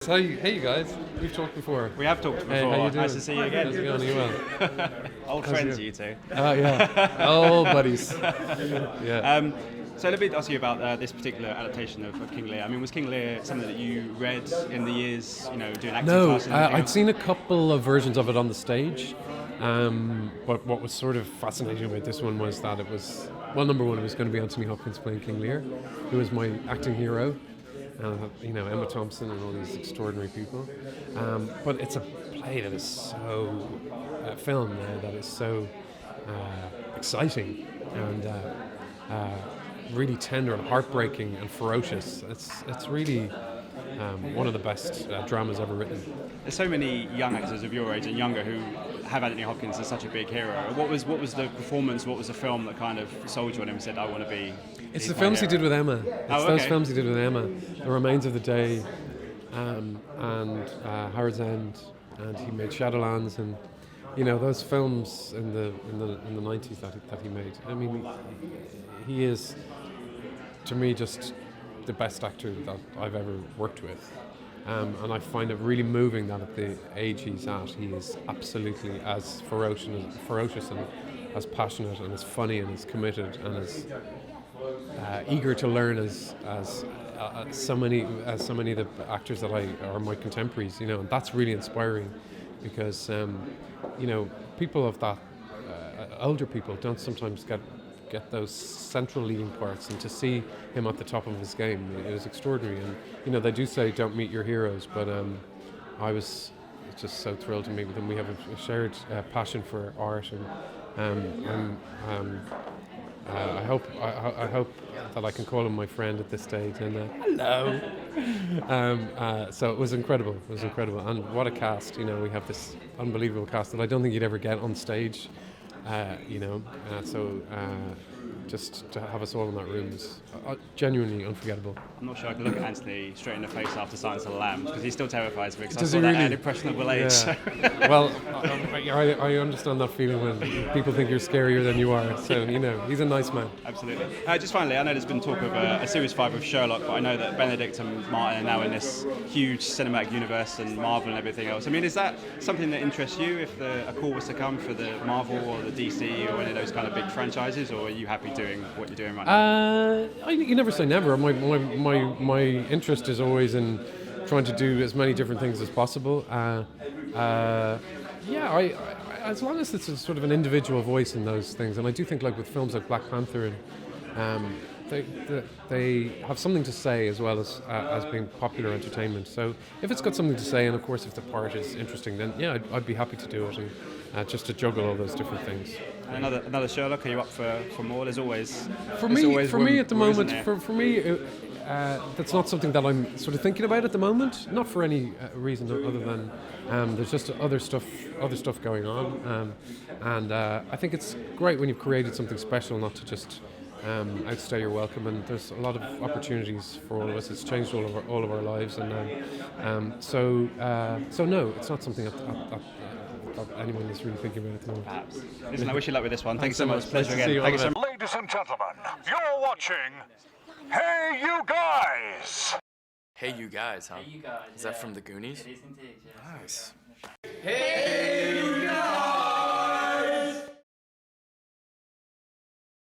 Hey, you guys. We've talked before. We have talked before. Hey, how you doing? Nice to see you again. How's it going? Are you well? Old friends, you two. Oh, yeah. Old buddies. Yeah. So let me ask you about this particular adaptation of King Lear. I mean, was King Lear something that you read in the years, doing acting classes? No, I'd seen a couple of versions of it on the stage. But what was sort of fascinating about this one was that it was, well, number one, it was going to be Anthony Hopkins playing King Lear, who was my acting hero. Emma Thompson and all these extraordinary people. But it's a play that is so, film that is so exciting and really tender and heartbreaking and ferocious. It's really one of the best dramas ever written. There's so many young actors of your age and younger who have Anthony Hopkins as such a big hero. What was the performance? What was the film that kind of sold you on him and said, "I want to be"? It's the films he did with Emma. It's those films he did with Emma. The Remains of the Day, and Howard's End, and he made Shadowlands, and those films in the 90s that he made. I mean, he is, to me, just the best actor that I've ever worked with. And I find it really moving that at the age he's at, he is absolutely as ferocious and as passionate and as funny and as committed and as eager to learn as so many of the actors that are my contemporaries. And that's really inspiring because people of that older people don't sometimes get those central leading parts, and to see him at the top of his game, it was extraordinary. And they do say don't meet your heroes, but I was just so thrilled to meet with him. We have a shared passion for art, and I hope that I can call him my friend at this stage. And hello. So it was incredible. And what a cast! We have this unbelievable cast that I don't think you'd ever get on stage. Just to have us all in that room is genuinely unforgettable. I'm not sure I can look at Anthony straight in the face after Silence of the Lambs because he still terrifies me because I Does saw he that really? at impressionable age. Yeah. Well, I understand that feeling when people think you're scarier than you are. So, he's a nice man. Absolutely. Just finally, I know there's been talk of a Series 5 of Sherlock, but I know that Benedict and Martin are now in this huge cinematic universe and Marvel and everything else. I mean, is that something that interests you if a call was to come for the Marvel or the DC or any of those kind of big franchises, or are you happy doing what you're doing right now? You never say never. My interest is always in trying to do as many different things as possible. As long as it's a sort of an individual voice in those things, and I do think like with films like Black Panther, and they have something to say as well as being popular entertainment. So if it's got something to say, and of course if the part is interesting, then I'd be happy to do it, and just to juggle all those different things. And another Sherlock. Are you up for more? There's always for me at the moment. For me, that's not something that I'm sort of thinking about at the moment. Not for any reason other than there's just other stuff going on, and I think it's great when you've created something special, not to just outstay your welcome. And there's a lot of opportunities for all of us. It's changed all of our lives, and so no, it's not something that anyone is really thinking about at the moment. Perhaps. Listen, I wish you luck with this one. Thanks so much. Nice Pleasure to again. see you. Thank you so All much. Ladies and gentlemen, you're watching Hey You Guys! Hey You Guys, huh? Hey You Guys. Is that from the Goonies? It is indeed, yeah. Nice. Hey